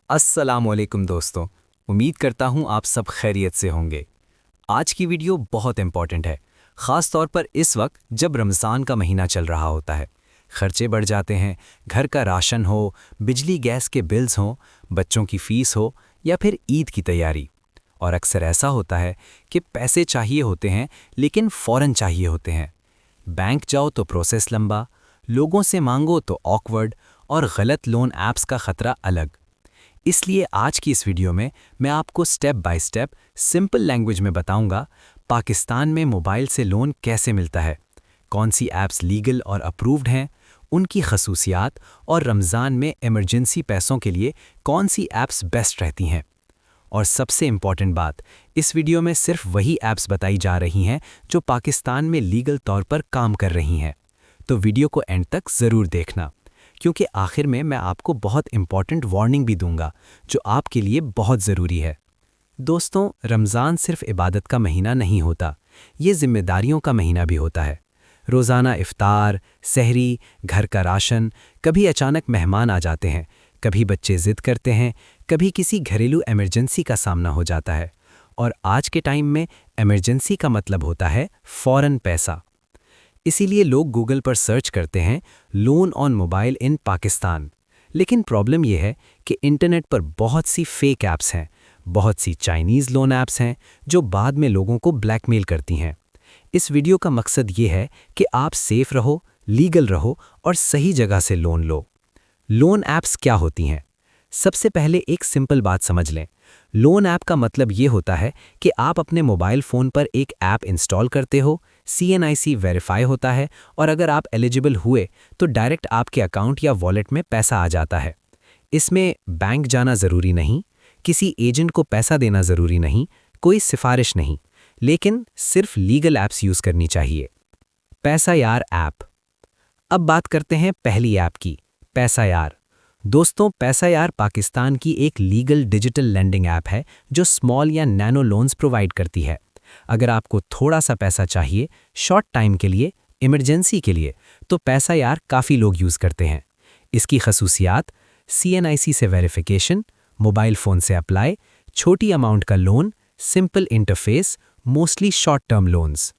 अस्सलामुअलैकुम दोस्तों। उम्मीद करता हूँ आप सब खैरियत से होंगे। आज की वीडियो बहुत इंपॉर्टेंट है, ख़ास तौर पर इस वक्त जब रमज़ान का महीना चल रहा होता है। खर्चे बढ़ जाते हैं, घर का राशन हो, बिजली गैस के बिल्स हों, बच्चों की फ़ीस हो या फिर ईद की तैयारी। और अक्सर ऐसा होता है कि पैसे चाहिए होते हैं लेकिन फ़ौरन चाहिए होते हैं। बैंक जाओ तो प्रोसेस लंबा, लोगों से मांगो तो ऑकवर्ड और गलत लोन ऐप्स का ख़तरा अलग। इसलिए आज की इस वीडियो में मैं आपको step by step simple language में बताऊंगा पाकिस्तान में मोबाइल से लोन कैसे मिलता है, कौन सी ऐप्स लीगल और अप्रूव्ड हैं, उनकी खसूसियात और रमज़ान में इमरजेंसी पैसों के लिए कौन सी ऐप्स बेस्ट रहती हैं। और सबसे इम्पॉर्टेंट बात, इस वीडियो में सिर्फ वही ऐप्स बताई जा रही हैं जो पाकिस्तान में लीगल तौर पर काम कर रही हैं। तो वीडियो को एंड तक ज़रूर देखना, क्योंकि आखिर में मैं आपको बहुत इंपॉर्टेंट वार्निंग भी दूंगा जो आपके लिए बहुत ज़रूरी है। दोस्तों, रमज़ान सिर्फ इबादत का महीना नहीं होता, ये जिम्मेदारियों का महीना भी होता है। रोज़ाना इफ्तार, सहरी, घर का राशन, कभी अचानक मेहमान आ जाते हैं, कभी बच्चे ज़िद करते हैं, कभी किसी घरेलू इमरजेंसी का सामना हो जाता है। और आज के टाइम में इमरजेंसी का मतलब होता है फ़ौरन पैसा। इसीलिए लोग गूगल पर सर्च करते हैं लोन ऑन मोबाइल इन पाकिस्तान। लेकिन प्रॉब्लम यह है कि इंटरनेट पर बहुत सी फेक ऐप्स हैं, बहुत सी चाइनीज़ लोन ऐप्स हैं जो बाद में लोगों को ब्लैकमेल करती हैं। इस वीडियो का मकसद ये है कि आप सेफ रहो, लीगल रहो और सही जगह से लोन लो। लोन ऐप्स क्या होती हैं? सबसे पहले एक सिंपल बात समझ लें। लोन ऐप का मतलब ये होता है कि आप अपने मोबाइल फ़ोन पर एक ऐप इंस्टॉल करते हो, CNIC वेरीफाई होता है और अगर आप एलिजिबल हुए तो डायरेक्ट आपके अकाउंट या वॉलेट में पैसा आ जाता है। इसमें बैंक जाना ज़रूरी नहीं, किसी एजेंट को पैसा देना ज़रूरी नहीं, कोई सिफारिश नहीं, लेकिन सिर्फ लीगल ऐप्स यूज़ करनी चाहिए। पैसा यार ऐप। अब बात करते हैं पहली ऐप की, पैसा यार। दोस्तों, पैसा यार पाकिस्तान की एक लीगल डिजिटल लेंडिंग ऐप है जो स्मॉल या नैनो लोन्स प्रोवाइड करती है। अगर आपको थोड़ा सा पैसा चाहिए, शॉर्ट टाइम के लिए, इमरजेंसी के लिए, तो पैसा यार काफ़ी लोग यूज़ करते हैं। इसकी खसूसियात: CNIC से वेरिफिकेशन, मोबाइल फ़ोन से अप्लाई, छोटी अमाउंट का loan, simple interface, mostly short term loans.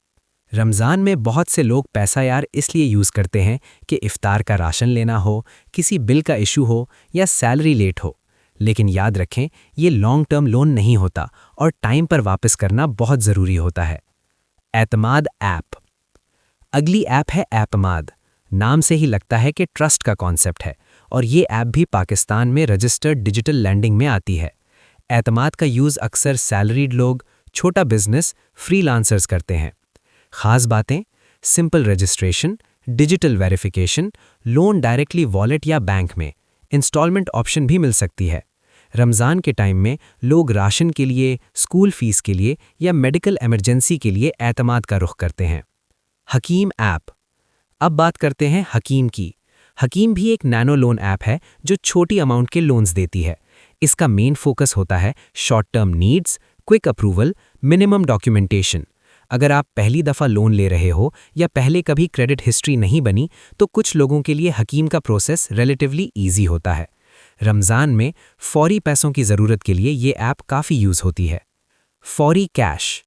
Ramzan में बहुत से लोग पैसा यार इसलिए यूज़ करते हैं कि इफ्तार का राशन लेना हो, किसी बिल का इशू हो या सैलरी लेट हो। लेकिन याद रखें, ये लॉन्ग टर्म लोन नहीं होता और टाइम पर वापस करना बहुत ज़रूरी होता है। एतमाद ऐप। अगली ऐप है एतमाद। नाम से ही लगता है कि ट्रस्ट का कॉन्सेप्ट है और ये ऐप भी पाकिस्तान में रजिस्टर्ड डिजिटल लैंडिंग में आती है। एतमाद का यूज़ अक्सर सैलरीड लोग, छोटा बिजनेस, फ्रीलांसर्स करते हैं। खास बातें: simple registration, digital verification, loan directly wallet या बैंक में, इंस्टॉलमेंट ऑप्शन भी मिल सकती है। रमज़ान के टाइम में लोग राशन के लिए, स्कूल फीस के लिए या मेडिकल इमरजेंसी के लिए एतमाद का रुख करते हैं। हकीम ऐप। अब बात करते हैं हकीम की। हकीम भी एक नैनो लोन ऐप है जो छोटी अमाउंट के लोन्स देती है। इसका मेन फोकस होता है short term needs, quick approval, minimum documentation. अगर आप पहली दफ़ा लोन ले रहे हो या पहले कभी क्रेडिट हिस्ट्री नहीं बनी, तो कुछ लोगों के लिए हकीम का प्रोसेस रिलेटिवली ईजी होता है। रमज़ान में फौरी पैसों की ज़रूरत के लिए ये ऐप काफ़ी यूज़ होती है। फौरी कैश।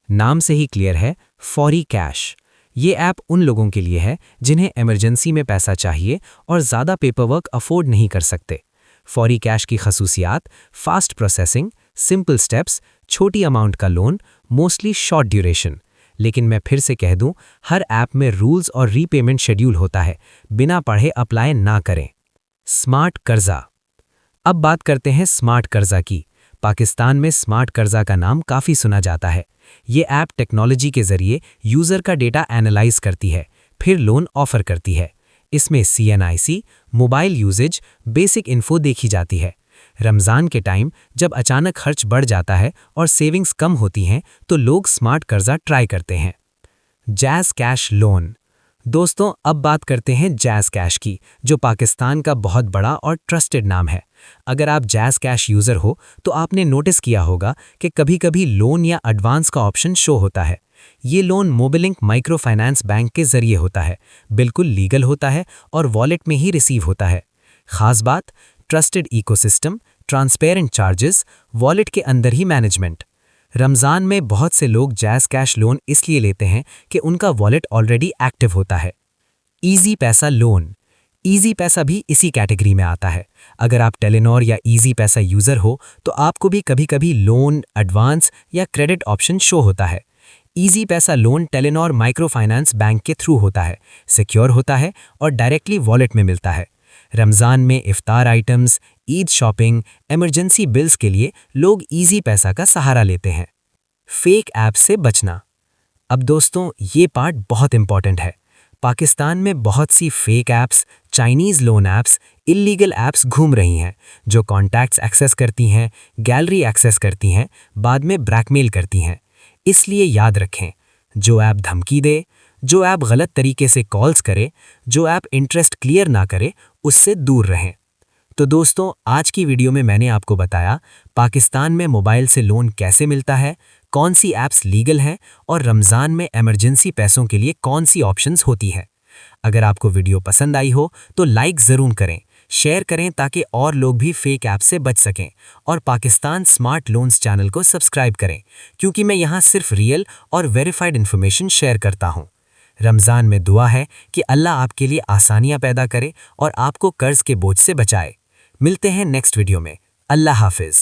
नाम से ही क्लियर है, फौरी कैश। ये ऐप उन लोगों के लिए है जिन्हें इमरजेंसी में पैसा चाहिए और ज़्यादा पेपरवर्क अफोर्ड नहीं कर सकते। फौरी कैश की खसूसियात: फास्ट प्रोसेसिंग, सिंपल स्टेप्स, छोटी अमाउंट का लोन, मोस्टली शॉर्ट ड्यूरेशन। लेकिन मैं फिर से कह दूं, हर ऐप में रूल्स और रीपेमेंट शेड्यूल होता है, बिना पढ़े अप्लाई ना करें। स्मार्ट कर्जा। अब बात करते हैं स्मार्ट कर्जा की। पाकिस्तान में स्मार्ट कर्जा का नाम काफ़ी सुना जाता है। ये ऐप टेक्नोलॉजी के ज़रिए यूज़र का डेटा एनालाइज करती है, फिर लोन ऑफ़र करती है। इसमें CNIC, mobile usages, basic info देखी जाती है। रमज़ान के टाइम जब अचानक खर्च बढ़ जाता है और सेविंग्स कम होती हैं, तो लोग स्मार्ट कर्जा ट्राई करते हैं। Jazz cash loan. दोस्तों, अब बात करते हैं जैज़ कैश की, जो पाकिस्तान का बहुत बड़ा और ट्रस्टेड नाम है। अगर आप जैज़ कैश यूज़र हो तो आपने नोटिस किया होगा कि कभी-कभी लोन या एडवांस का ऑप्शन शो होता है। ये loan Mobilink micro finance bank के ज़रिए होता है, बिल्कुल लीगल होता है और वॉलेट में ही रिसीव होता है। खास बात: trusted ecosystem, transparent charges, wallet के अंदर ही मैनेजमेंट। रमज़ान में बहुत से लोग जैज़ कैश लोन इसलिए लेते हैं कि उनका वॉलेट ऑलरेडी एक्टिव होता है। ईजी पैसा लोन, ईजी पैसा भी इसी कैटेगरी में आता है। अगर आप टेलीनॉर या ईजी पैसा यूज़र हो तो आपको भी कभी-कभी लोन, एडवांस या क्रेडिट ऑप्शन शो होता है। ईजी पैसा loan Telenor micro finance bank के थ्रू होता है, सिक्योर होता है और डायरेक्टली वॉलेट में मिलता है। रमज़ान में इफ्तार items, Eid shopping, emergency bills के लिए लोग ईजी पैसा का सहारा लेते हैं। फेक ऐप से बचना। अब दोस्तों, ये पार्ट बहुत इंपॉर्टेंट है। पाकिस्तान में बहुत सी fake apps, Chinese loan apps, illegal apps घूम रही हैं जो कॉन्टैक्ट्स एक्सेस करती हैं, गैलरी एक्सेस करती हैं, बाद में ब्लैकमेल करती हैं। इसलिए याद रखें, जो ऐप धमकी दे, जो ऐप गलत तरीके से कॉल्स करे, जो ऐप इंटरेस्ट क्लियर ना करे, उससे दूर रहें। तो दोस्तों, आज की वीडियो में मैंने आपको बताया पाकिस्तान में मोबाइल से लोन कैसे मिलता है, कौन सी ऐप्स लीगल हैं और रमज़ान में इमरजेंसी पैसों के लिए कौन सी ऑप्शंस होती हैं। अगर आपको वीडियो पसंद आई हो तो लाइक ज़रूर करें, शेयर करें ताकि और लोग भी फेक ऐप से बच सकें, और पाकिस्तान स्मार्ट लोन्स चैनल को सब्सक्राइब करें क्योंकि मैं यहाँ सिर्फ रियल और वेरीफाइड इन्फॉर्मेशन शेयर करता हूँ। रमज़ान में दुआ है कि अल्लाह आपके लिए आसानियाँ पैदा करे और आपको कर्ज के बोझ से बचाए। मिलते हैं नेक्स्ट वीडियो में। अल्लाह हाफिज़।